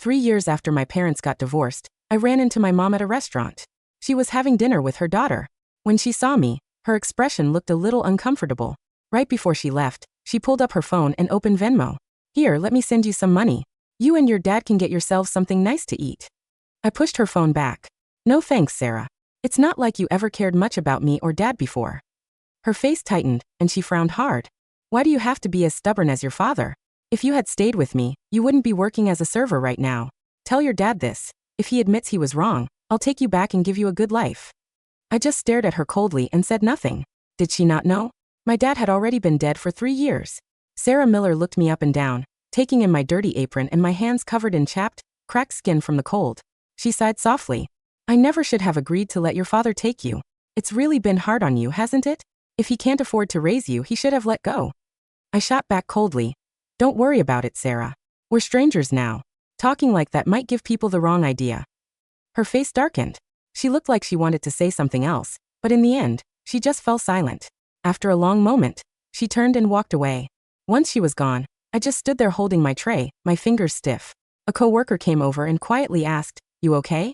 3 years after my parents got divorced, I ran into my mom at a restaurant. She was having dinner with her daughter. When she saw me, her expression looked a little uncomfortable. Right before she left, she pulled up her phone and opened Venmo. Here, let me send you some money. You and your dad can get yourselves something nice to eat. I pushed her phone back. No thanks, Sarah. It's not like you ever cared much about me or dad before. Her face tightened, and she frowned hard. Why do you have to be as stubborn as your father? If you had stayed with me, you wouldn't be working as a server right now. Tell your dad this. If he admits he was wrong, I'll take you back and give you a good life. I just stared at her coldly and said nothing. Did she not know? My dad had already been dead for 3 years. Sarah Miller looked me up and down, taking in my dirty apron and my hands covered in chapped, cracked skin from the cold. She sighed softly. I never should have agreed to let your father take you. It's really been hard on you, hasn't it? If he can't afford to raise you, he should have let go. I shot back coldly. Don't worry about it, Sarah. We're strangers now. Talking like that might give people the wrong idea. Her face darkened. She looked like she wanted to say something else, but in the end, she just fell silent. After a long moment, she turned and walked away. Once she was gone, I just stood there holding my tray, my fingers stiff. A coworker came over and quietly asked, "You okay?"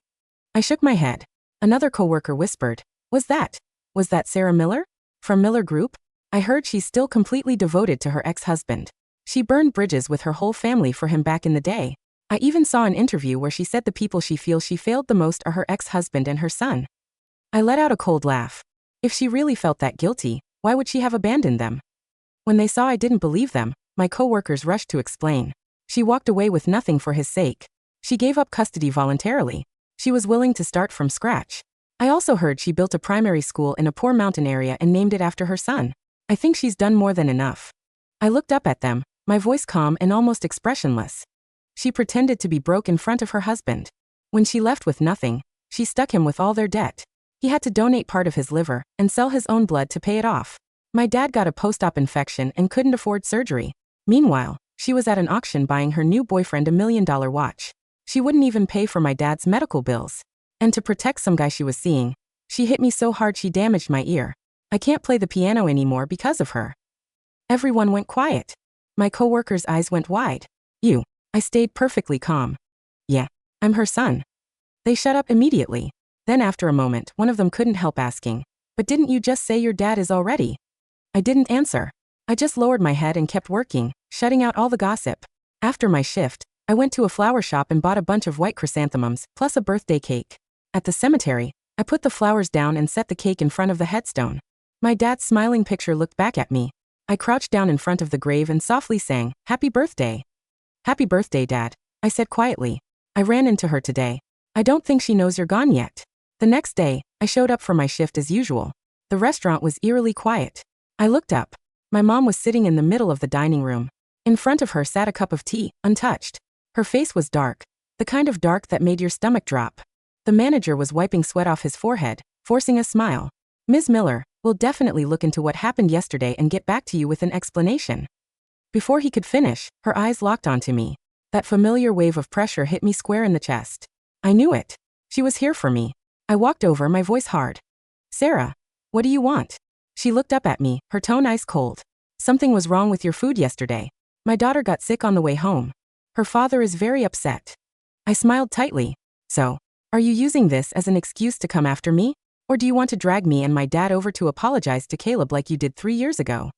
I shook my head. Another coworker whispered, Was that Sarah Miller? From Miller Group? I heard she's still completely devoted to her ex-husband. She burned bridges with her whole family for him back in the day. I even saw an interview where she said the people she feels she failed the most are her ex-husband and her son. I let out a cold laugh. If she really felt that guilty, why would she have abandoned them? When they saw I didn't believe them, my coworkers rushed to explain. She walked away with nothing for his sake. She gave up custody voluntarily. She was willing to start from scratch. I also heard she built a primary school in a poor mountain area and named it after her son. I think she's done more than enough. I looked up at them, my voice calm and almost expressionless. She pretended to be broke in front of her husband. When she left with nothing, she stuck him with all their debt. He had to donate part of his liver and sell his own blood to pay it off. My dad got a post-op infection and couldn't afford surgery. Meanwhile, she was at an auction buying her new boyfriend a $1 million watch. She wouldn't even pay for my dad's medical bills. And to protect some guy she was seeing, she hit me so hard she damaged my ear. I can't play the piano anymore because of her. Everyone went quiet. My coworker's eyes went wide. You. I stayed perfectly calm. Yeah, I'm her son. They shut up immediately. Then after a moment, one of them couldn't help asking, But didn't you just say your dad is already? I didn't answer. I just lowered my head and kept working, shutting out all the gossip. After my shift, I went to a flower shop and bought a bunch of white chrysanthemums, plus a birthday cake. At the cemetery, I put the flowers down and set the cake in front of the headstone. My dad's smiling picture looked back at me. I crouched down in front of the grave and softly sang, Happy birthday. Happy birthday, Dad, I said quietly. I ran into her today. I don't think she knows you're gone yet. The next day, I showed up for my shift as usual. The restaurant was eerily quiet. I looked up. My mom was sitting in the middle of the dining room. In front of her sat a cup of tea, untouched. Her face was dark, the kind of dark that made your stomach drop. The manager was wiping sweat off his forehead, forcing a smile. Ms. Miller, we'll definitely look into what happened yesterday and get back to you with an explanation. Before he could finish, her eyes locked onto me. That familiar wave of pressure hit me square in the chest. I knew it. She was here for me. I walked over, my voice hard. Sarah, what do you want? She looked up at me, her tone ice cold. Something was wrong with your food yesterday. My daughter got sick on the way home. Her father is very upset. I smiled tightly. So, are you using this as an excuse to come after me? Or do you want to drag me and my dad over to apologize to Caleb like you did 3 years ago?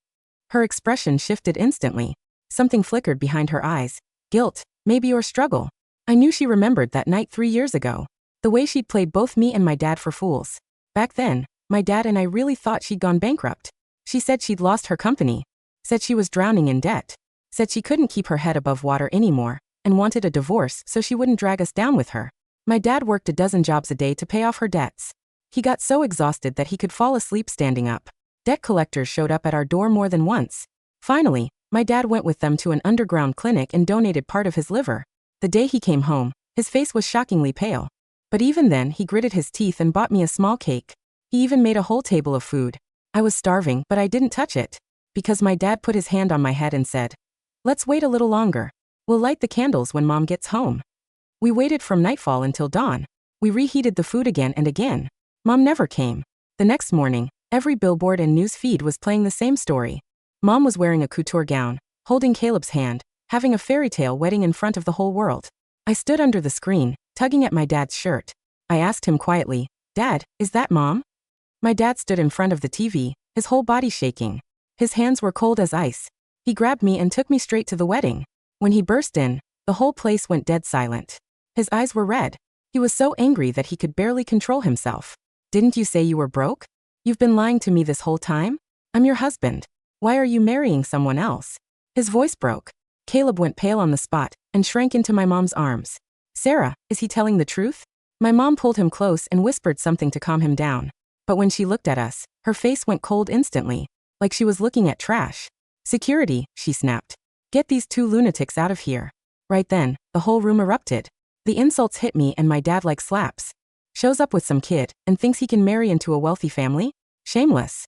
Her expression shifted instantly. Something flickered behind her eyes. Guilt, maybe, or struggle. I knew she remembered that night 3 years ago. The way she'd played both me and my dad for fools. Back then, my dad and I really thought she'd gone bankrupt. She said she'd lost her company. Said she was drowning in debt. Said she couldn't keep her head above water anymore, and wanted a divorce so she wouldn't drag us down with her. My dad worked a dozen jobs a day to pay off her debts. He got so exhausted that he could fall asleep standing up. Debt collectors showed up at our door more than once. Finally, my dad went with them to an underground clinic and donated part of his liver. The day he came home, his face was shockingly pale. But even then, he gritted his teeth and bought me a small cake. He even made a whole table of food. I was starving, but I didn't touch it. Because my dad put his hand on my head and said, Let's wait a little longer. We'll light the candles when Mom gets home. We waited from nightfall until dawn. We reheated the food again and again. Mom never came. The next morning, every billboard and news feed was playing the same story. Mom was wearing a couture gown, holding Caleb's hand, having a fairy tale wedding in front of the whole world. I stood under the screen, tugging at my dad's shirt. I asked him quietly, "Dad, is that Mom?" My dad stood in front of the TV, his whole body shaking. His hands were cold as ice. He grabbed me and took me straight to the wedding. When he burst in, the whole place went dead silent. His eyes were red. He was so angry that he could barely control himself. "Didn't you say you were broke? You've been lying to me this whole time? I'm your husband. Why are you marrying someone else?" His voice broke. Caleb went pale on the spot and shrank into my mom's arms. "Sarah, is he telling the truth?" My mom pulled him close and whispered something to calm him down. But when she looked at us, her face went cold instantly, like she was looking at trash. "Security," she snapped. "Get these two lunatics out of here." Right then, the whole room erupted. The insults hit me and my dad like slaps. Shows up with some kid and thinks he can marry into a wealthy family? Shameless.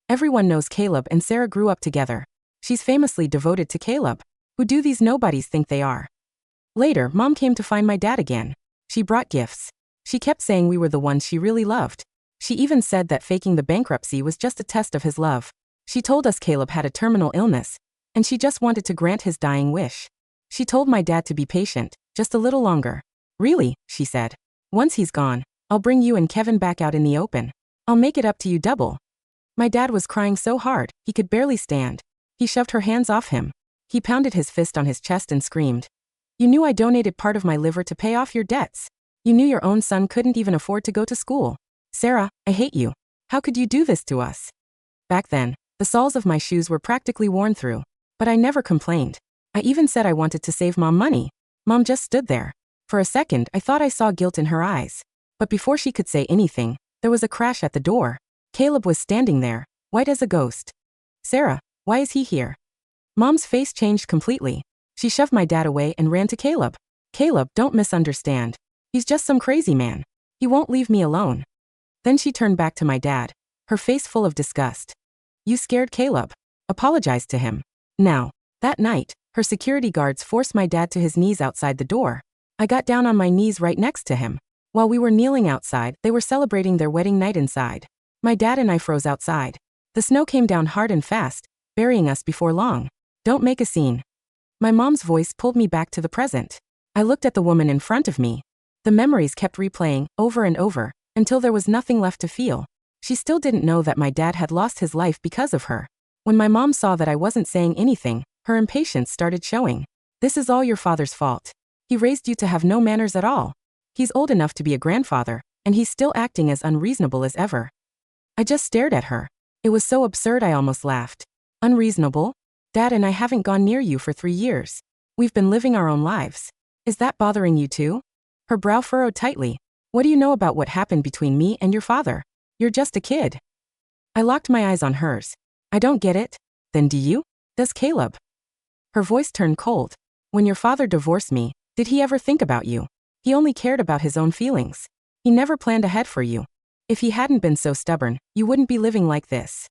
Everyone knows Caleb and Sarah grew up together. She's famously devoted to Caleb. Who do these nobodies think they are? Later, Mom came to find my dad again. She brought gifts. She kept saying we were the ones she really loved. She even said that faking the bankruptcy was just a test of his love. She told us Caleb had a terminal illness, and she just wanted to grant his dying wish. She told my dad to be patient, just a little longer. "Really," she said. "Once he's gone, I'll bring you and Kevin back out in the open. I'll make it up to you double." My dad was crying so hard, he could barely stand. He shoved her hands off him. He pounded his fist on his chest and screamed, "You knew I donated part of my liver to pay off your debts. You knew your own son couldn't even afford to go to school. Sarah, I hate you. How could you do this to us?" Back then, the soles of my shoes were practically worn through. But I never complained. I even said I wanted to save Mom money. Mom just stood there. For a second, I thought I saw guilt in her eyes. But before she could say anything, there was a crash at the door. Caleb was standing there, white as a ghost. "Sarah, why is he here?" Mom's face changed completely. She shoved my dad away and ran to Caleb. "Caleb, don't misunderstand. He's just some crazy man. He won't leave me alone." Then she turned back to my dad, her face full of disgust. "You scared Caleb. Apologize to him." Now, that night, her security guards forced my dad to his knees outside the door. I got down on my knees right next to him. While we were kneeling outside, they were celebrating their wedding night inside. My dad and I froze outside. The snow came down hard and fast, burying us before long. "Don't make a scene." My mom's voice pulled me back to the present. I looked at the woman in front of me. The memories kept replaying, over and over, until there was nothing left to feel. She still didn't know that my dad had lost his life because of her. When my mom saw that I wasn't saying anything, her impatience started showing. "This is all your father's fault. He raised you to have no manners at all. He's old enough to be a grandfather, and he's still acting as unreasonable as ever." I just stared at her. It was so absurd I almost laughed. "Unreasonable? Dad and I haven't gone near you for 3 years. We've been living our own lives. Is that bothering you too?" Her brow furrowed tightly. "What do you know about what happened between me and your father? You're just a kid." I locked my eyes on hers. "I don't get it. Then do you? Does Caleb?" Her voice turned cold. "When your father divorced me, did he ever think about you? He only cared about his own feelings. He never planned ahead for you. If he hadn't been so stubborn, you wouldn't be living like this."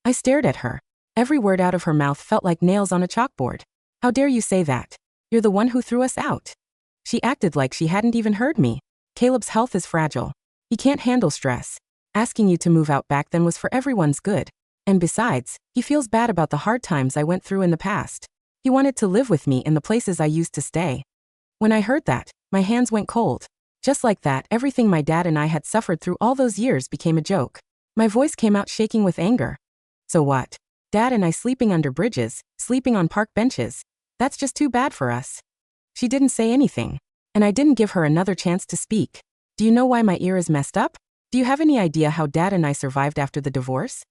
I stared at her. Every word out of her mouth felt like nails on a chalkboard. "How dare you say that? You're the one who threw us out." She acted like she hadn't even heard me. "Caleb's health is fragile. He can't handle stress. Asking you to move out back then was for everyone's good. And besides, he feels bad about the hard times I went through in the past. He wanted to live with me in the places I used to stay." When I heard that, my hands went cold. Just like that, everything my dad and I had suffered through all those years became a joke. My voice came out shaking with anger. "So what? Dad and I sleeping under bridges, sleeping on park benches. That's just too bad for us." She didn't say anything, and I didn't give her another chance to speak. "Do you know why my ear is messed up? Do you have any idea how Dad and I survived after the divorce?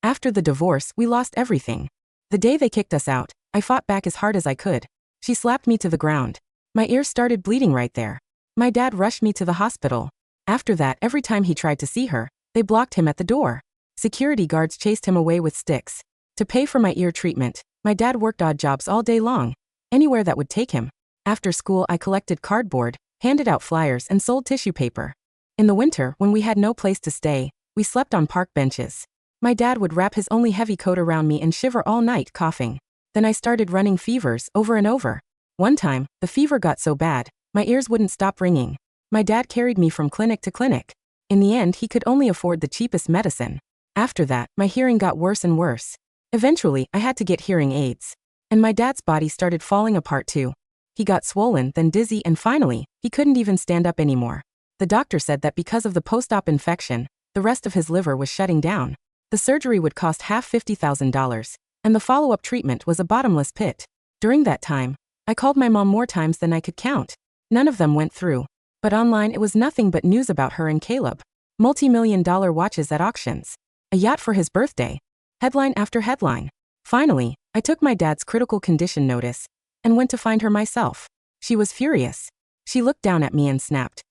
After the divorce, we lost everything. The day they kicked us out, I fought back as hard as I could." She slapped me to the ground. My ears started bleeding right there. My dad rushed me to the hospital. After that, every time he tried to see her, they blocked him at the door. Security guards chased him away with sticks. To pay for my ear treatment, my dad worked odd jobs all day long, anywhere that would take him. After school, I collected cardboard, handed out flyers, and sold tissue paper. In the winter, when we had no place to stay, we slept on park benches. My dad would wrap his only heavy coat around me and shiver all night, coughing. Then I started running fevers over and over. One time, the fever got so bad, my ears wouldn't stop ringing. My dad carried me from clinic to clinic. In the end, he could only afford the cheapest medicine. After that, my hearing got worse and worse. Eventually, I had to get hearing aids. And my dad's body started falling apart too. He got swollen, then dizzy, and finally, he couldn't even stand up anymore. The doctor said that because of the post-op infection, the rest of his liver was shutting down. The surgery would cost half $50,000, and the follow-up treatment was a bottomless pit. During that time, I called my mom more times than I could count. None of them went through. But online it was nothing but news about her and Caleb. Multi-million-dollar watches at auctions. A yacht for his birthday. Headline after headline. Finally, I took my dad's critical condition notice and went to find her myself. She was furious. She looked down at me and snapped.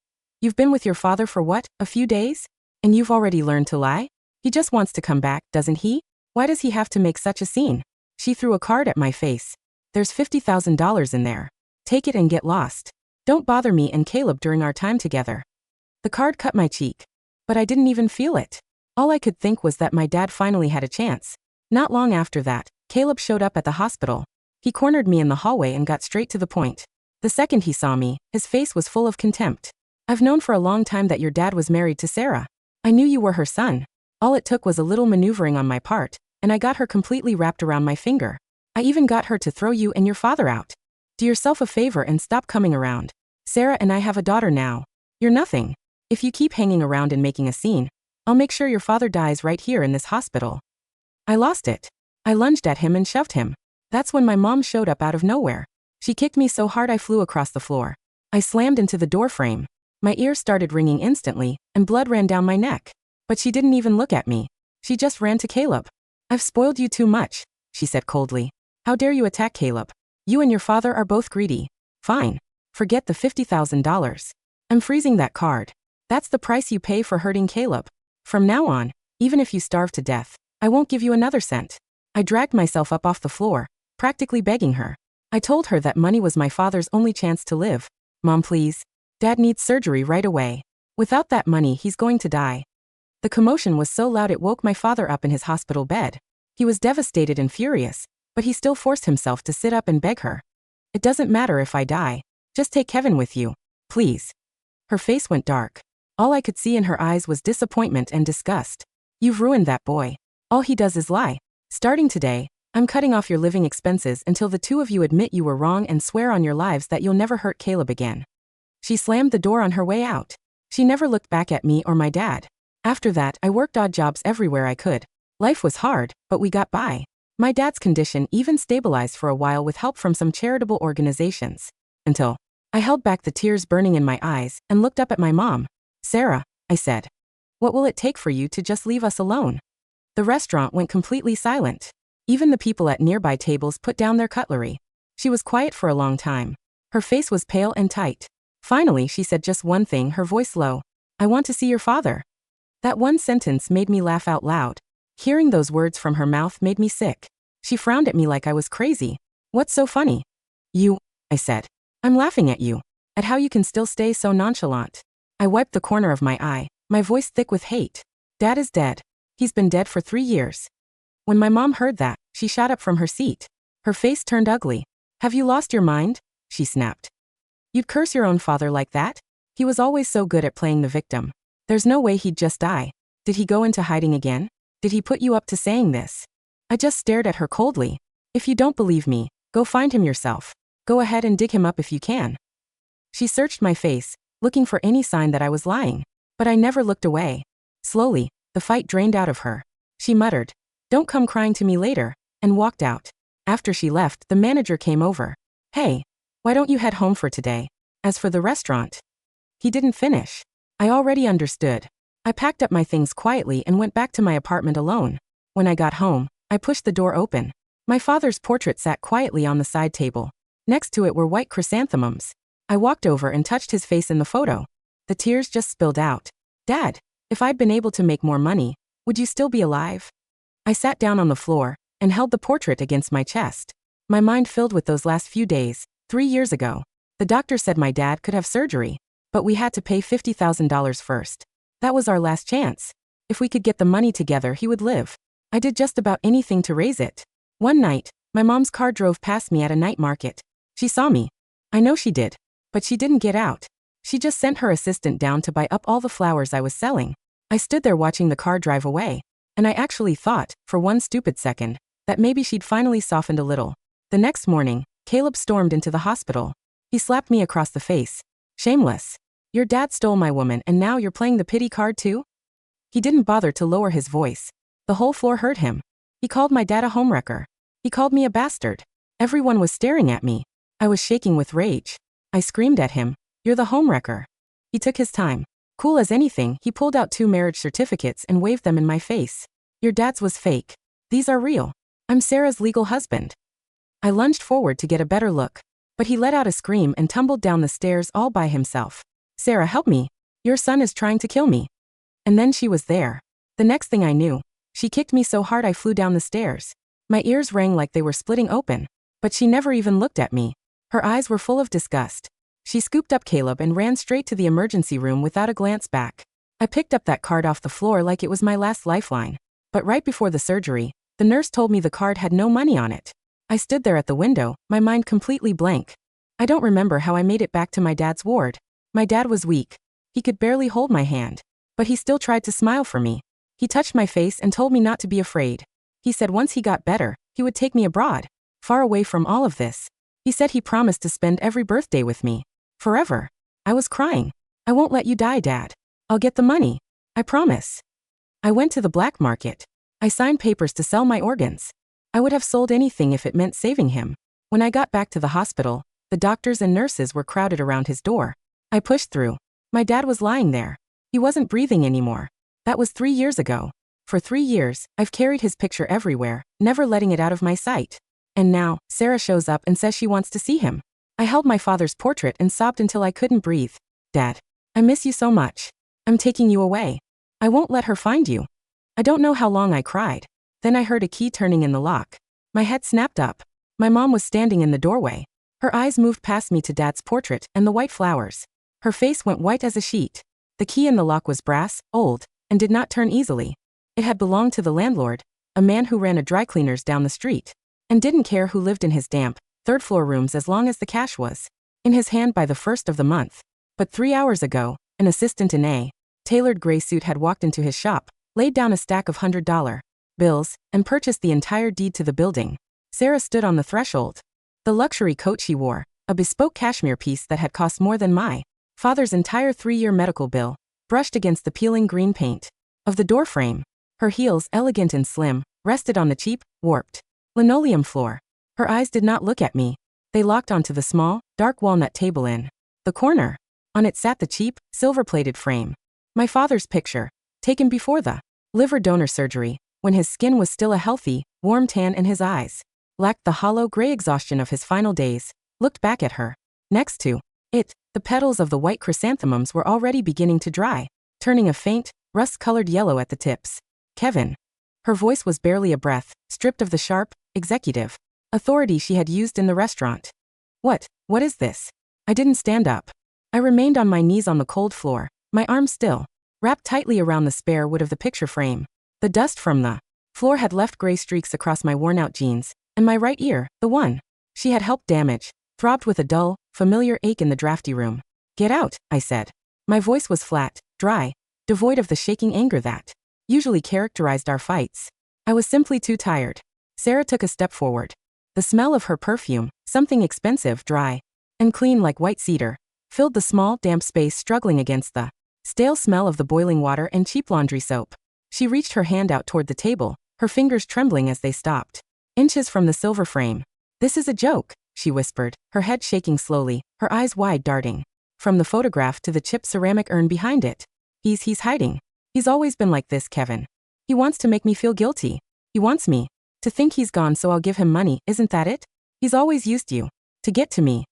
"You've been with your father for what, a few days? And you've already learned to lie? He just wants to come back, doesn't he? Why does he have to make such a scene?" She threw a card at my face. "There's $50,000 in there. Take it and get lost. Don't bother me and Caleb during our time together." The card cut my cheek. But I didn't even feel it. All I could think was that my dad finally had a chance. Not long after that, Caleb showed up at the hospital. He cornered me in the hallway and got straight to the point. The second he saw me, his face was full of contempt. "I've known for a long time that your dad was married to Sarah. I knew you were her son. All it took was a little maneuvering on my part, and I got her completely wrapped around my finger. I even got her to throw you and your father out. Do yourself a favor and stop coming around. Sarah and I have a daughter now. You're nothing. If you keep hanging around and making a scene, I'll make sure your father dies right here in this hospital." I lost it. I lunged at him and shoved him. That's when my mom showed up out of nowhere. She kicked me so hard I flew across the floor. I slammed into the door frame. My ears started ringing instantly, and blood ran down my neck. But she didn't even look at me. She just ran to Caleb. "I've spoiled you too much," she said coldly. "How dare you attack Caleb? You and your father are both greedy. Fine. Forget the $50,000. I'm freezing that card. That's the price you pay for hurting Caleb. From now on, even if you starve to death, I won't give you another cent." I dragged myself up off the floor, practically begging her. I told her that money was my father's only chance to live. "Mom, please. Dad needs surgery right away. Without that money, he's going to die." The commotion was so loud it woke my father up in his hospital bed. He was devastated and furious, but he still forced himself to sit up and beg her. "It doesn't matter if I die. Just take Kevin with you. Please." Her face went dark. All I could see in her eyes was disappointment and disgust. "You've ruined that boy. All he does is lie. Starting today, I'm cutting off your living expenses until the two of you admit you were wrong and swear on your lives that you'll never hurt Caleb again." She slammed the door on her way out. She never looked back at me or my dad. After that, I worked odd jobs everywhere I could. Life was hard, but we got by. My dad's condition even stabilized for a while with help from some charitable organizations. Until I held back the tears burning in my eyes and looked up at my mom. "Sarah," I said, "what will it take for you to just leave us alone?" The restaurant went completely silent. Even the people at nearby tables put down their cutlery. She was quiet for a long time. Her face was pale and tight. Finally, she said just one thing, her voice low. "I want to see your father." That one sentence made me laugh out loud. Hearing those words from her mouth made me sick. She frowned at me like I was crazy. "What's so funny?" "You," I said. "I'm laughing at you. At how you can still stay so nonchalant." I wiped the corner of my eye, my voice thick with hate. "Dad is dead. He's been dead for 3 years. When my mom heard that, she shot up from her seat. Her face turned ugly. "Have you lost your mind?" she snapped. "You'd curse your own father like that? He was always so good at playing the victim. There's no way he'd just die. Did he go into hiding again? Did he put you up to saying this?" I just stared at her coldly. "If you don't believe me, go find him yourself. Go ahead and dig him up if you can." She searched my face, looking for any sign that I was lying. But I never looked away. Slowly, the fight drained out of her. She muttered, "Don't come crying to me later," and walked out. After she left, the manager came over. "Hey, why don't you head home for today? As for the restaurant." He didn't finish. I already understood. I packed up my things quietly and went back to my apartment alone. When I got home, I pushed the door open. My father's portrait sat quietly on the side table. Next to it were white chrysanthemums. I walked over and touched his face in the photo. The tears just spilled out. "Dad, if I'd been able to make more money, would you still be alive?" I sat down on the floor and held the portrait against my chest. My mind filled with those last few days, 3 years ago. The doctor said my dad could have surgery, but we had to pay $50,000 first. That was our last chance. If we could get the money together, he would live. I did just about anything to raise it. One night, my mom's car drove past me at a night market. She saw me. I know she did. But she didn't get out. She just sent her assistant down to buy up all the flowers I was selling. I stood there watching the car drive away, and I actually thought, for one stupid second, that maybe she'd finally softened a little. The next morning, Caleb stormed into the hospital. He slapped me across the face. Shameless. Your dad stole my woman and now you're playing the pity card too? He didn't bother to lower his voice. The whole floor heard him. He called my dad a homewrecker. He called me a bastard. Everyone was staring at me. I was shaking with rage. I screamed at him, "You're the homewrecker." He took his time. Cool as anything, he pulled out 2 marriage certificates and waved them in my face. "Your dad's was fake. These are real. I'm Sarah's legal husband." I lunged forward to get a better look, but he let out a scream and tumbled down the stairs all by himself. "Sarah, help me. Your son is trying to kill me." And then she was there. The next thing I knew, she kicked me so hard I flew down the stairs. My ears rang like they were splitting open, but she never even looked at me. Her eyes were full of disgust. She scooped up Caleb and ran straight to the emergency room without a glance back. I picked up that card off the floor like it was my last lifeline. But right before the surgery, the nurse told me the card had no money on it. I stood there at the window, my mind completely blank. I don't remember how I made it back to my dad's ward. My dad was weak. He could barely hold my hand. But he still tried to smile for me. He touched my face and told me not to be afraid. He said once he got better, he would take me abroad, far away from all of this. He said he promised to spend every birthday with me. Forever. I was crying. "I won't let you die, Dad. I'll get the money. I promise." I went to the black market. I signed papers to sell my organs. I would have sold anything if it meant saving him. When I got back to the hospital, the doctors and nurses were crowded around his door. I pushed through. My dad was lying there. He wasn't breathing anymore. That was 3 years ago. For 3 years, I've carried his picture everywhere, never letting it out of my sight. And now, Sarah shows up and says she wants to see him. I held my father's portrait and sobbed until I couldn't breathe. "Dad, I miss you so much. I'm taking you away. I won't let her find you." I don't know how long I cried. Then I heard a key turning in the lock. My head snapped up. My mom was standing in the doorway. Her eyes moved past me to Dad's portrait and the white flowers. Her face went white as a sheet. The key in the lock was brass, old, and did not turn easily. It had belonged to the landlord, a man who ran a dry cleaner's down the street, and didn't care who lived in his damp, third-floor rooms as long as the cash was in his hand by the first of the month. But 3 hours ago, an assistant in a tailored gray suit had walked into his shop, laid down a stack of $100 bills, and purchased the entire deed to the building. Sarah stood on the threshold. The luxury coat she wore, a bespoke cashmere piece that had cost more than my father's entire 3-year medical bill, brushed against the peeling green paint of the door frame. Her heels, elegant and slim, rested on the cheap, warped linoleum floor. Her eyes did not look at me. They locked onto the small, dark walnut table in the corner. On it sat the cheap, silver-plated frame. My father's picture, taken before the liver donor surgery, when his skin was still a healthy, warm tan and his eyes lacked the hollow gray exhaustion of his final days, looked back at her. Next to it, the petals of the white chrysanthemums were already beginning to dry, turning a faint, rust-colored yellow at the tips. "Kevin." Her voice was barely a breath, stripped of the sharp, executive authority she had used in the restaurant. What is this?" I didn't stand up. I remained on my knees on the cold floor, my arms still wrapped tightly around the spare wood of the picture frame. The dust from the floor had left gray streaks across my worn-out jeans, and my right ear, the one she had helped damage, throbbed with a dull, familiar ache in the drafty room. "Get out," I said. My voice was flat, dry, devoid of the shaking anger that usually characterized our fights. I was simply too tired. Sarah took a step forward. The smell of her perfume, something expensive, dry, and clean like white cedar, filled the small, damp space struggling against the stale smell of the boiling water and cheap laundry soap. She reached her hand out toward the table, her fingers trembling as they stopped inches from the silver frame. "This is a joke," she whispered, her head shaking slowly, her eyes wide, darting from the photograph to the chipped ceramic urn behind it. He's hiding. He's always been like this, Kevin. He wants to make me feel guilty. He wants me to think he's gone so I'll give him money, isn't that it? He's always used you to get to me."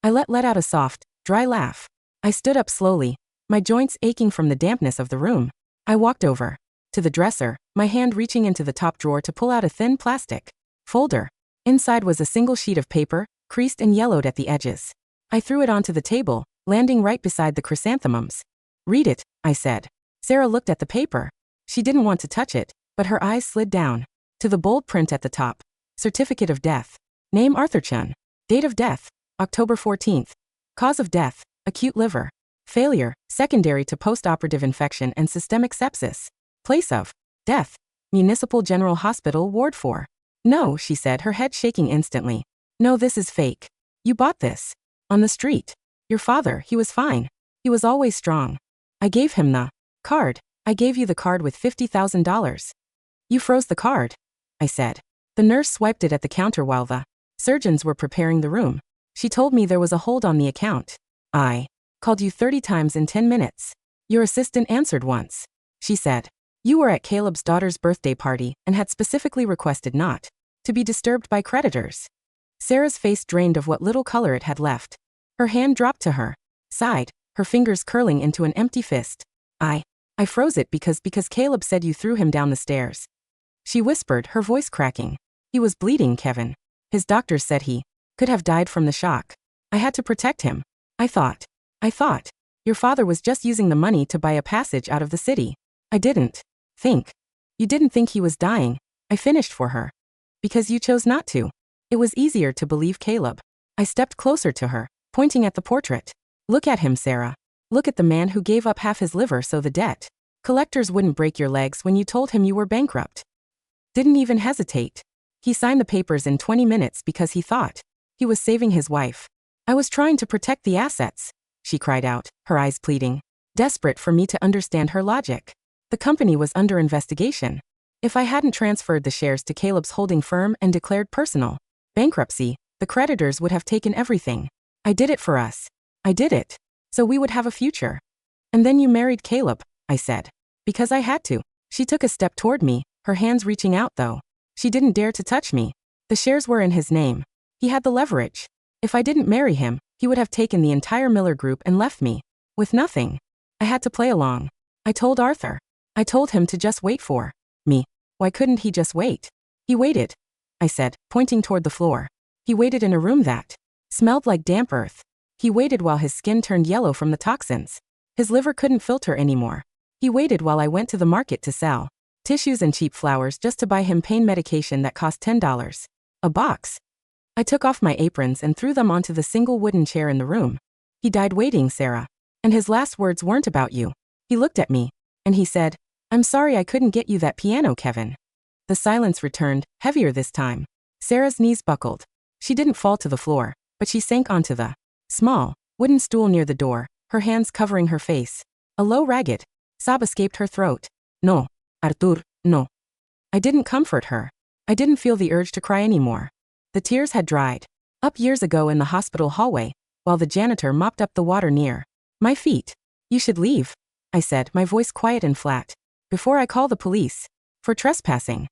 I let out a soft, dry laugh. I stood up slowly, my joints aching from the dampness of the room. I walked over to the dresser, my hand reaching into the top drawer to pull out a thin plastic folder. Inside was a single sheet of paper, creased and yellowed at the edges. I threw it onto the table, landing right beside the chrysanthemums. "Read it," I said. Sarah looked at the paper. She didn't want to touch it, but her eyes slid down to the bold print at the top. Certificate of death. Name Arthur Chun. Date of death, October 14th. Cause of death, acute liver failure, secondary to post-operative infection and systemic sepsis. Place of death, Municipal General Hospital, Ward 4. "No," she said, her head shaking instantly. "No, this is fake. You bought this." On the street. Your father, he was fine. He was always strong. I gave him the card. I gave you the card with $50,000. You froze the card, I said. The nurse swiped it at the counter while the surgeons were preparing the room. She told me there was a hold on the account. I called you 30 times in 10 minutes. Your assistant answered once. She said, you were at Caleb's daughter's birthday party and had specifically requested not to be disturbed by creditors. Sarah's face drained of what little color it had left. Her hand dropped to her side, her fingers curling into an empty fist. I froze it because Caleb said you threw him down the stairs. She whispered, her voice cracking. He was bleeding, Kevin. His doctors said he could have died from the shock. I had to protect him. I thought. Your father was just using the money to buy a passage out of the city. I didn't think. You didn't think he was dying. I finished for her. Because you chose not to. It was easier to believe Caleb. I stepped closer to her, pointing at the portrait. Look at him, Sarah. Look at the man who gave up half his liver so the debt collectors wouldn't break your legs when you told him you were bankrupt. Didn't even hesitate. He signed the papers in 20 minutes because he thought he was saving his wife. I was trying to protect the assets, she cried out, her eyes pleading, desperate for me to understand her logic. The company was under investigation. If I hadn't transferred the shares to Caleb's holding firm and declared personal bankruptcy, the creditors would have taken everything. I did it for us. I did it. So we would have a future. And then you married Caleb, I said. Because I had to. She took a step toward me, her hands reaching out though. She didn't dare to touch me. The shares were in his name. He had the leverage. If I didn't marry him, he would have taken the entire Miller Group and left me with nothing. I had to play along. I told Arthur. I told him to just wait for me. Why couldn't he just wait? He waited, I said, pointing toward the floor. He waited in a room that smelled like damp earth. He waited while his skin turned yellow from the toxins. His liver couldn't filter anymore. He waited while I went to the market to sell tissues and cheap flowers just to buy him pain medication that cost $10 a box. I took off my aprons and threw them onto the single wooden chair in the room. He died waiting, Sarah. And his last words weren't about you. He looked at me, and he said, I'm sorry I couldn't get you that piano, Kevin. The silence returned, heavier this time. Sarah's knees buckled. She didn't fall to the floor, but she sank onto the small, wooden stool near the door, her hands covering her face. A low, ragged sob escaped her throat. No, Artur, no. I didn't comfort her. I didn't feel the urge to cry anymore. The tears had dried up years ago in the hospital hallway, while the janitor mopped up the water near my feet. You should leave, I said, my voice quiet and flat, before I call the police for trespassing.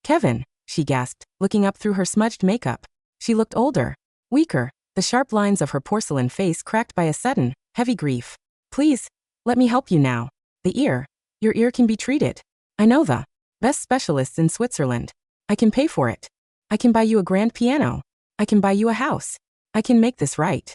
Kevin, she gasped, looking up through her smudged makeup. She looked older, weaker, the sharp lines of her porcelain face cracked by a sudden, heavy grief. Please, let me help you now. The ear. Your ear can be treated. I know the best specialists in Switzerland. I can pay for it. I can buy you a grand piano. I can buy you a house. I can make this right.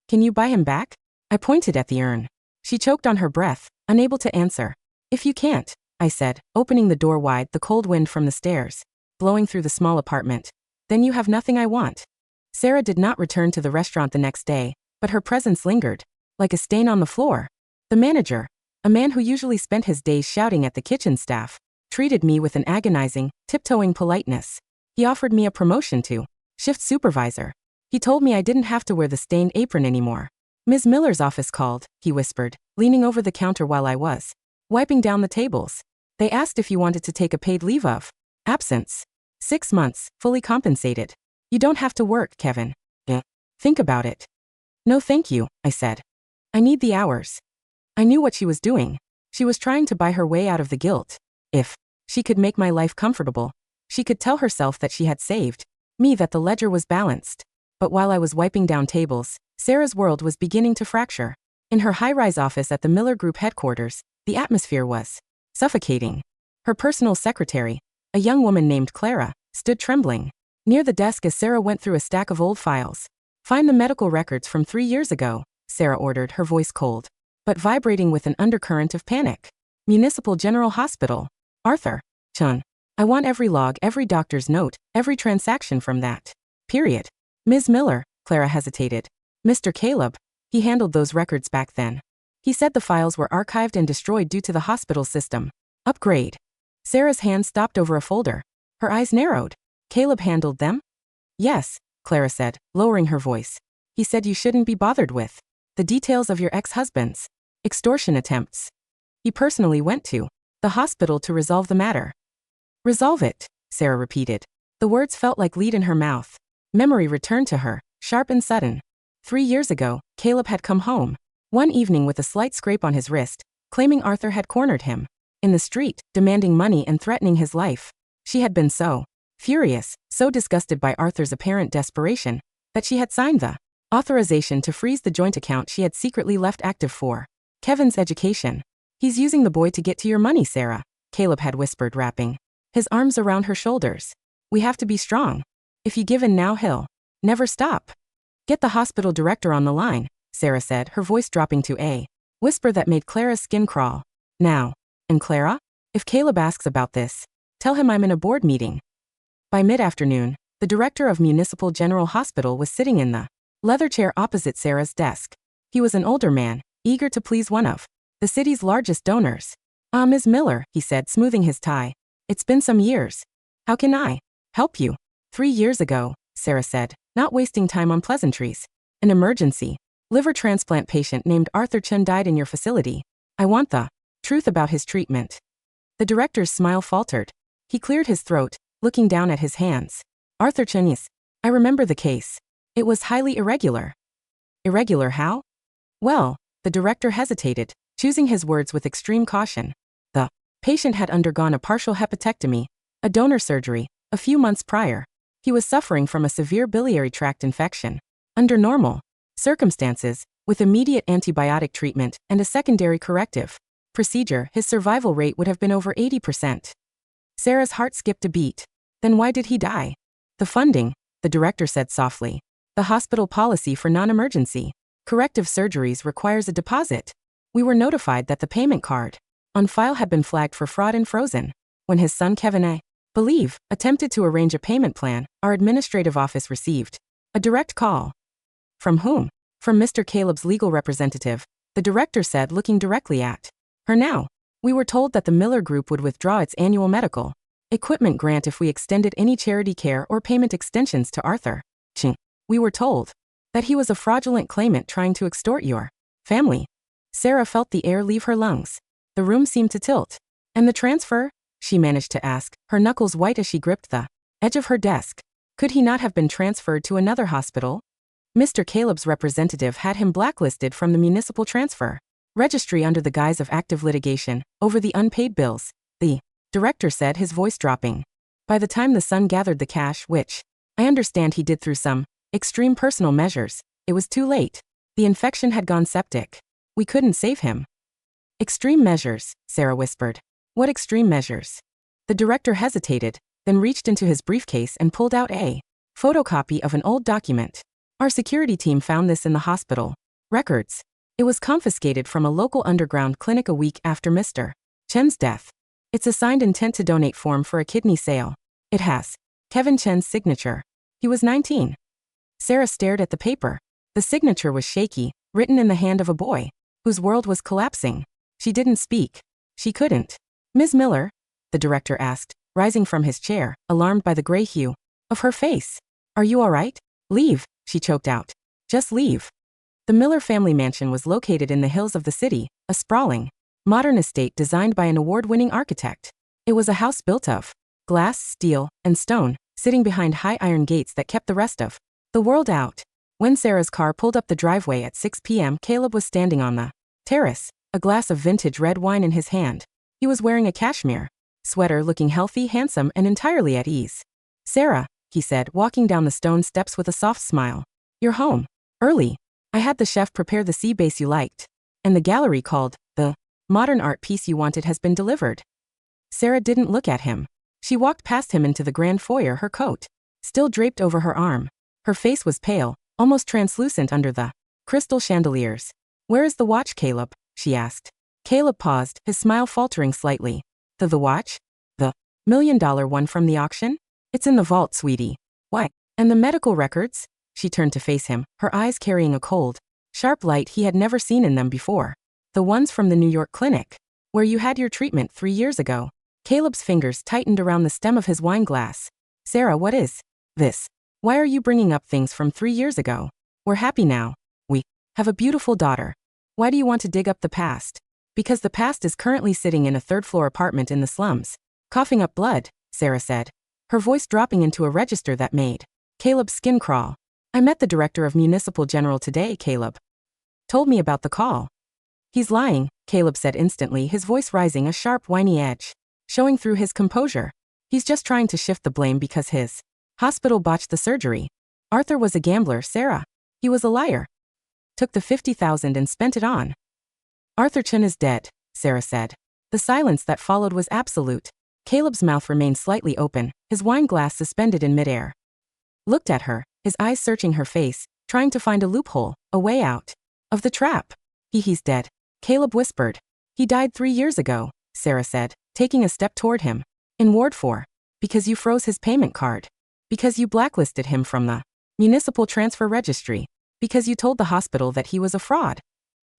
Can you buy him back? I pointed at the urn. She choked on her breath, unable to answer. If you can't, I said, opening the door wide, the cold wind from the stairs blowing through the small apartment, then you have nothing I want. Sarah did not return to the restaurant the next day, but her presence lingered, like a stain on the floor. The manager, a man who usually spent his days shouting at the kitchen staff, treated me with an agonizing, tiptoeing politeness. He offered me a promotion to shift supervisor. He told me I didn't have to wear the stained apron anymore. Ms. Miller's office called, he whispered, leaning over the counter while I was wiping down the tables. They asked if you wanted to take a paid leave of absence. 6 months, fully compensated. You don't have to work, Kevin. Think about it. No thank you, I said. I need the hours. I knew what she was doing. She was trying to buy her way out of the guilt. If she could make my life comfortable, she could tell herself that she had saved me, that the ledger was balanced. But while I was wiping down tables, Sarah's world was beginning to fracture. In her high-rise office at the Miller Group headquarters, the atmosphere was suffocating. Her personal secretary, a young woman named Clara, stood trembling near the desk as Sarah went through a stack of old files. Find the medical records from 3 years ago, Sarah ordered, her voice cold, but vibrating with an undercurrent of panic. Municipal General Hospital. Arthur. Chun. I want every log, every doctor's note, every transaction from that. Period. Ms. Miller, Clara hesitated. Mr. Caleb. He handled those records back then. He said the files were archived and destroyed due to the hospital system upgrade. Sarah's hand stopped over a folder. Her eyes narrowed. Caleb handled them? Yes, Clara said, lowering her voice. He said you shouldn't be bothered with the details of your ex-husband's extortion attempts. He personally went to the hospital to resolve the matter. Resolve it, Sarah repeated. The words felt like lead in her mouth. Memory returned to her, sharp and sudden. 3 years ago, Caleb had come home one evening with a slight scrape on his wrist, claiming Arthur had cornered him in the street, demanding money and threatening his life. She had been so furious, so disgusted by Arthur's apparent desperation, that she had signed the authorization to freeze the joint account she had secretly left active for Kevin's education. He's using the boy to get to your money, Sarah, Caleb had whispered, wrapping his arms around her shoulders. We have to be strong. If you give in now, he'll never stop. Get the hospital director on the line, Sarah said, her voice dropping to a whisper that made Clara's skin crawl. Now. And Clara? If Caleb asks about this, tell him I'm in a board meeting. By mid-afternoon, the director of Municipal General Hospital was sitting in the leather chair opposite Sarah's desk. He was an older man, eager to please one of the city's largest donors. Ms. Miller, he said, smoothing his tie. It's been some years. How can I help you? 3 years ago, Sarah said, not wasting time on pleasantries. An emergency. Liver transplant patient named Arthur Chen died in your facility. I want the truth about his treatment. The director's smile faltered. He cleared his throat, looking down at his hands. Arthur Chen, yes. I remember the case. It was highly irregular. Irregular how? Well, the director hesitated, choosing his words with extreme caution. The patient had undergone a partial hepatectomy, a donor surgery, a few months prior. He was suffering from a severe biliary tract infection. Under normal circumstances, with immediate antibiotic treatment and a secondary corrective procedure, his survival rate would have been over 80%. Sarah's heart skipped a beat. Then why did he die? The funding, the director said softly. The hospital policy for non-emergency corrective surgeries requires a deposit. We were notified that the payment card on file had been flagged for fraud and frozen. When his son Kevin, I believe, attempted to arrange a payment plan, our administrative office received a direct call. From whom? From Mr. Caleb's legal representative, the director said, looking directly at her now. We were told that the Miller Group would withdraw its annual medical equipment grant if we extended any charity care or payment extensions to Arthur. We were told that he was a fraudulent claimant trying to extort your family. Sarah felt the air leave her lungs. The room seemed to tilt. And the transfer? She managed to ask, her knuckles white as she gripped the edge of her desk. Could he not have been transferred to another hospital? Mr. Caleb's representative had him blacklisted from the municipal transfer registry under the guise of active litigation over the unpaid bills, the director said, his voice dropping. By the time the son gathered the cash, which I understand he did through some extreme personal measures, it was too late. The infection had gone septic. We couldn't save him. Extreme measures, Sarah whispered. What extreme measures? The director hesitated, then reached into his briefcase and pulled out a photocopy of an old document. Our security team found this in the hospital records. It was confiscated from a local underground clinic a week after Mr. Chen's death. It's a signed intent to donate form for a kidney sale. It has Kevin Chen's signature. He was 19. Sarah stared at the paper. The signature was shaky, written in the hand of a boy whose world was collapsing. She didn't speak. She couldn't. Ms. Miller? The director asked, rising from his chair, alarmed by the gray hue of her face. Are you all right? Leave, she choked out. Just leave. The Miller family mansion was located in the hills of the city, a sprawling, modern estate designed by an award-winning architect. It was a house built of glass, steel, and stone, sitting behind high iron gates that kept the rest of the world out. When Sarah's car pulled up the driveway at 6 p.m., Caleb was standing on the terrace, a glass of vintage red wine in his hand. He was wearing a cashmere sweater, looking healthy, handsome, and entirely at ease. Sarah, he said, walking down the stone steps with a soft smile. You're home. Early. I had the chef prepare the sea base you liked. And the gallery called the modern art piece you wanted has been delivered. Sarah didn't look at him. She walked past him into the grand foyer, her coat still draped over her arm. Her face was pale, almost translucent under the crystal chandeliers. Where is the watch, Caleb? She asked. Caleb paused, his smile faltering slightly. The watch? The $1 million one from the auction? It's in the vault, sweetie. Why? And the medical records? She turned to face him, her eyes carrying a cold, sharp light he had never seen in them before. The ones from the New York clinic, where you had your treatment 3 years ago. Caleb's fingers tightened around the stem of his wine glass. Sarah, what is this? Why are you bringing up things from 3 years ago? We're happy now. We have a beautiful daughter. Why do you want to dig up the past? Because the past is currently sitting in a third-floor apartment in the slums. Coughing up blood, Sarah said, her voice dropping into a register that made Caleb's skin crawl. I met the director of Municipal General today, Caleb told me about the call. He's lying, Caleb said instantly, his voice rising a sharp, whiny edge, showing through his composure. He's just trying to shift the blame because his hospital botched the surgery. Arthur was a gambler, Sarah. He was a liar. Took the $50,000 and spent it on. Arthur Chen is dead, Sarah said. The silence that followed was absolute. Caleb's mouth remained slightly open, his wine glass suspended in midair. Looked at her, his eyes searching her face, trying to find a loophole, a way out of the trap. He's dead, Caleb whispered. He died 3 years ago, Sarah said, taking a step toward him. In Ward 4. Because you froze his payment card. Because you blacklisted him from the municipal transfer registry. Because you told the hospital that he was a fraud.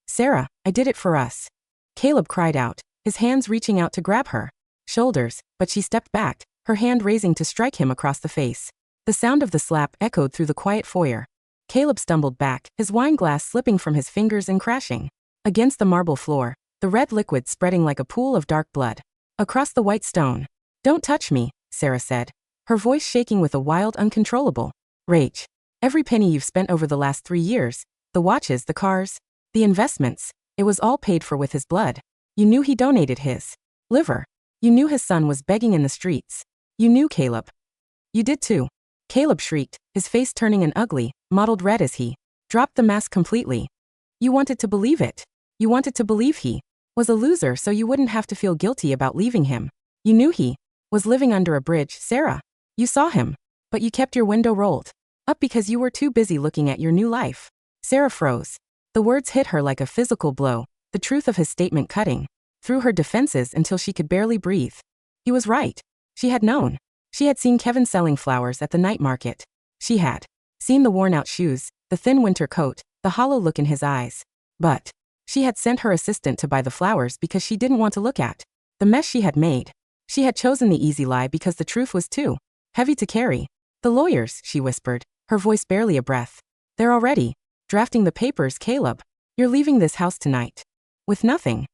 Sarah, I did it for us. Caleb cried out, his hands reaching out to grab her shoulders, but she stepped back, her hand raising to strike him across the face. The sound of the slap echoed through the quiet foyer. Caleb stumbled back, his wine glass slipping from his fingers and crashing against the marble floor, the red liquid spreading like a pool of dark blood across the white stone. Don't touch me, Sarah said, her voice shaking with a wild, uncontrollable rage. Every penny you've spent over the last 3 years, the watches, the cars, the investments, it was all paid for with his blood. You knew he donated his liver. You knew his son was begging in the streets. You knew, Caleb. You did too. Caleb shrieked, his face turning an ugly, mottled red as he dropped the mask completely. You wanted to believe it. You wanted to believe he was a loser so you wouldn't have to feel guilty about leaving him. You knew he was living under a bridge, Sarah. You saw him, but you kept your window rolled up because you were too busy looking at your new life. Sarah froze. The words hit her like a physical blow, the truth of his statement cutting through her defenses until she could barely breathe. He was right. She had known. She had seen Kevin selling flowers at the night market. She had seen the worn-out shoes, the thin winter coat, the hollow look in his eyes. But she had sent her assistant to buy the flowers because she didn't want to look at the mess she had made. She had chosen the easy lie because the truth was too heavy to carry. The lawyers, she whispered, her voice barely a breath. They're already drafting the papers, Caleb. You're leaving this house tonight. With nothing.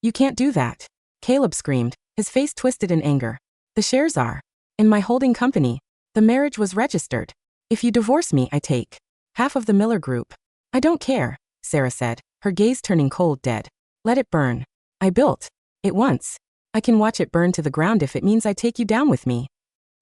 You can't do that. Caleb screamed, his face twisted in anger. The shares are in my holding company. The marriage was registered. If you divorce me, I take half of the Miller Group. I don't care, Sarah said, her gaze turning cold dead. Let it burn. I built it once. I can watch it burn to the ground if it means I take you down with me.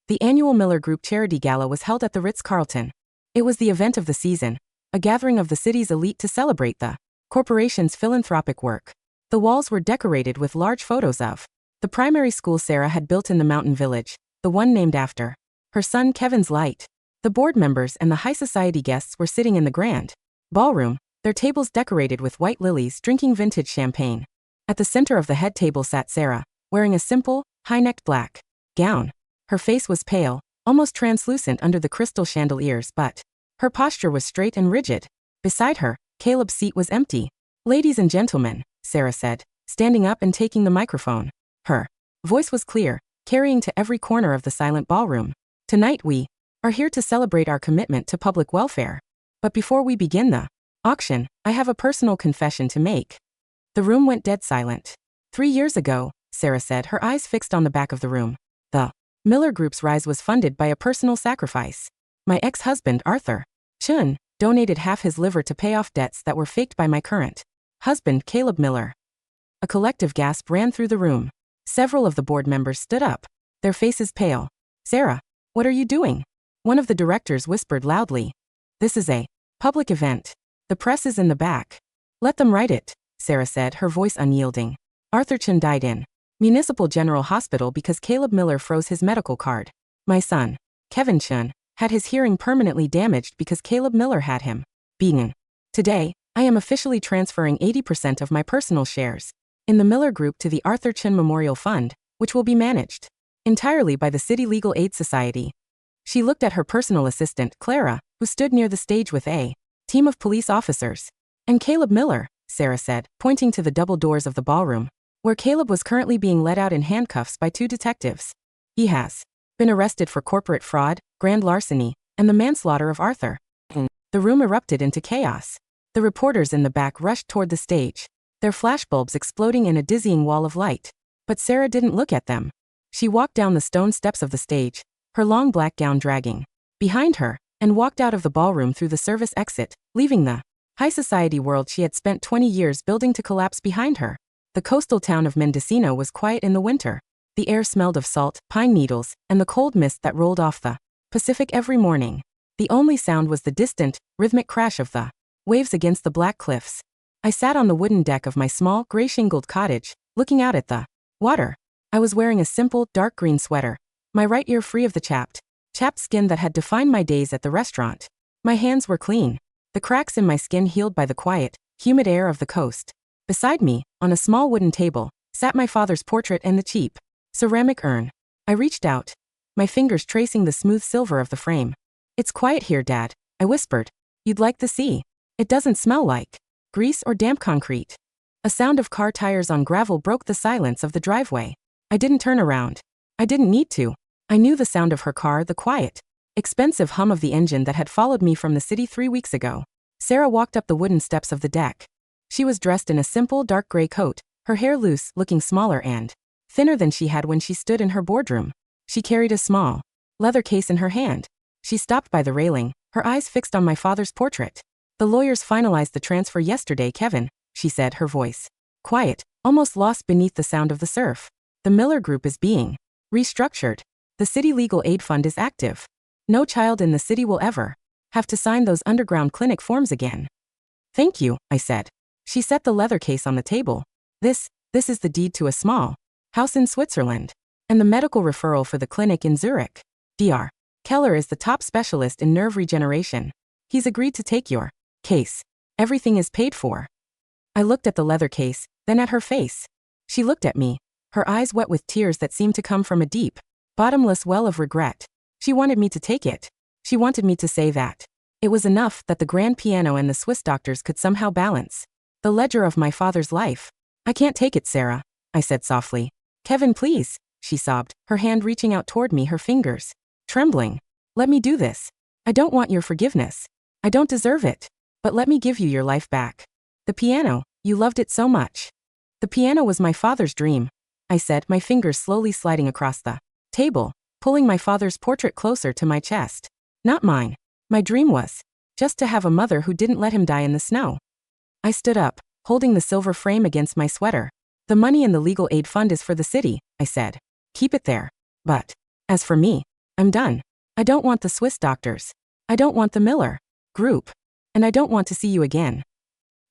The annual Miller Group Charity Gala was held at the Ritz-Carlton. It was the event of the season, a gathering of the city's elite to celebrate the corporation's philanthropic work. The walls were decorated with large photos of the primary school Sarah had built in the mountain village, the one named after her son Kevin's light. The board members and the high society guests were sitting in the grand ballroom, their tables decorated with white lilies, drinking vintage champagne. At the center of the head table sat Sarah, wearing a simple, high-necked black gown. Her face was pale, almost translucent under the crystal chandeliers, but her posture was straight and rigid. Beside her, Caleb's seat was empty. Ladies and gentlemen, Sarah said, standing up and taking the microphone. Her voice was clear, carrying to every corner of the silent ballroom. Tonight we are here to celebrate our commitment to public welfare. But before we begin the auction, I have a personal confession to make. The room went dead silent. 3 years ago, Sarah said, her eyes fixed on the back of the room. The Miller Group's rise was funded by a personal sacrifice. My ex-husband, Arthur Chen, donated half his liver to pay off debts that were faked by my current husband, Caleb Miller. A collective gasp ran through the room. Several of the board members stood up, their faces pale. Sarah, what are you doing? One of the directors whispered loudly. This is a public event. The press is in the back. Let them write it, Sarah said, her voice unyielding. Arthur Chen died in Municipal General Hospital because Caleb Miller froze his medical card. My son, Kevin Chen, had his hearing permanently damaged because Caleb Miller had him beaten. Today, I am officially transferring 80% of my personal shares in the Miller Group to the Arthur Chen Memorial Fund, which will be managed entirely by the City Legal Aid Society. She looked at her personal assistant, Clara, who stood near the stage with a team of police officers. And Caleb Miller, Sarah said, pointing to the double doors of the ballroom, where Caleb was currently being led out in handcuffs by 2 detectives. He has been arrested for corporate fraud, grand larceny, and the manslaughter of Arthur. The The room erupted into chaos. The reporters in the back rushed toward the stage, their flashbulbs exploding in a dizzying wall of light. But Sarah didn't look at them. She walked down the stone steps of the stage, her long black gown dragging behind her, and walked out of the ballroom through the service exit, leaving the high society world she had spent 20 years building to collapse behind her. The coastal town of Mendocino was quiet in the winter. The air smelled of salt, pine needles, and the cold mist that rolled off the Pacific every morning. The only sound was the distant, rhythmic crash of the waves against the black cliffs. I sat on the wooden deck of my small, gray-shingled cottage, looking out at the water. I was wearing a simple, dark green sweater, my right ear free of the chapped skin that had defined my days at the restaurant. My hands were clean, the cracks in my skin healed by the quiet, humid air of the coast. Beside me, on a small wooden table, sat my father's portrait and the cheap ceramic urn. I reached out, my fingers tracing the smooth silver of the frame. "It's quiet here, Dad," I whispered. "You'd like the sea. It doesn't smell like grease or damp concrete." A sound of car tires on gravel broke the silence of the driveway. I didn't turn around. I didn't need to. I knew the sound of her car, the quiet, expensive hum of the engine that had followed me from the city 3 weeks ago. Sarah walked up the wooden steps of the deck. She was dressed in a simple dark gray coat, her hair loose, looking smaller and thinner than she had when she stood in her boardroom. She carried a small leather case in her hand. She stopped by the railing, her eyes fixed on my father's portrait. "The lawyers finalized the transfer yesterday, Kevin," she said, her voice quiet, almost lost beneath the sound of the surf. "The Miller Group is being restructured. The city legal aid fund is active. No child in the city will ever have to sign those underground clinic forms again." "Thank you," I said. She set the leather case on the table. This is the deed to a small house in Switzerland, and the medical referral for the clinic in Zurich. Dr. Keller is the top specialist in nerve regeneration. He's agreed to take your case. Everything is paid for." I looked at the leather case, then at her face. She looked at me, her eyes wet with tears that seemed to come from a deep, bottomless well of regret. She wanted me to take it. She wanted me to say that it was enough, that the grand piano and the Swiss doctors could somehow balance the ledger of my father's life. "I can't take it, Sarah," I said softly. "Kevin, please," she sobbed, her hand reaching out toward me, her fingers trembling. "Let me do this. I don't want your forgiveness. I don't deserve it. But let me give you your life back. The piano, you loved it so much." "The piano was my father's dream," I said, my fingers slowly sliding across the table, pulling my father's portrait closer to my chest. "Not mine. My dream was just to have a mother who didn't let him die in the snow." I stood up, holding the silver frame against my sweater. "The money in the legal aid fund is for the city," I said. "Keep it there. But as for me, I'm done. I don't want the Swiss doctors. I don't want the Miller Group. And I don't want to see you again."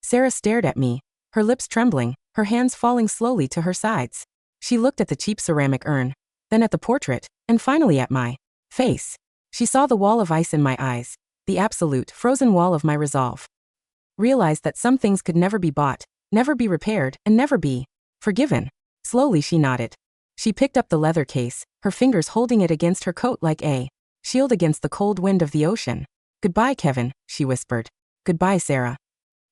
Sarah stared at me, her lips trembling, her hands falling slowly to her sides. She looked at the cheap ceramic urn, then at the portrait, and finally at my face. She saw the wall of ice in my eyes, the absolute, frozen wall of my resolve. Realized that some things could never be bought, never be repaired, and never be forgiven. Slowly she nodded. She picked up the leather case, her fingers holding it against her coat like a shield against the cold wind of the ocean. "Goodbye, Kevin," she whispered. "Goodbye, Sarah."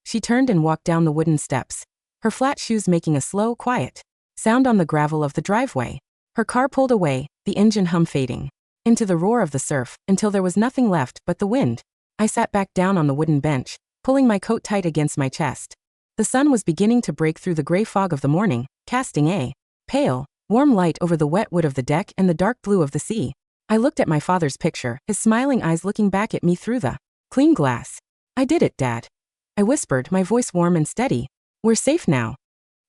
She turned and walked down the wooden steps, her flat shoes making a slow, quiet sound on the gravel of the driveway. Her car pulled away, the engine hum fading into the roar of the surf, until there was nothing left but the wind. I sat back down on the wooden bench, pulling my coat tight against my chest. The sun was beginning to break through the gray fog of the morning, casting a pale, warm light over the wet wood of the deck and the dark blue of the sea. I looked at my father's picture, his smiling eyes looking back at me through the clean glass. "I did it, Dad," I whispered, my voice warm and steady. "We're safe now."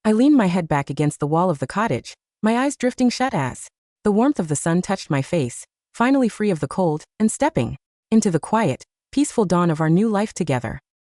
I leaned my head back against the wall of the cottage, my eyes drifting shut as the warmth of the sun touched my face, finally free of the cold, and stepping into the quiet, peaceful dawn of our new life together.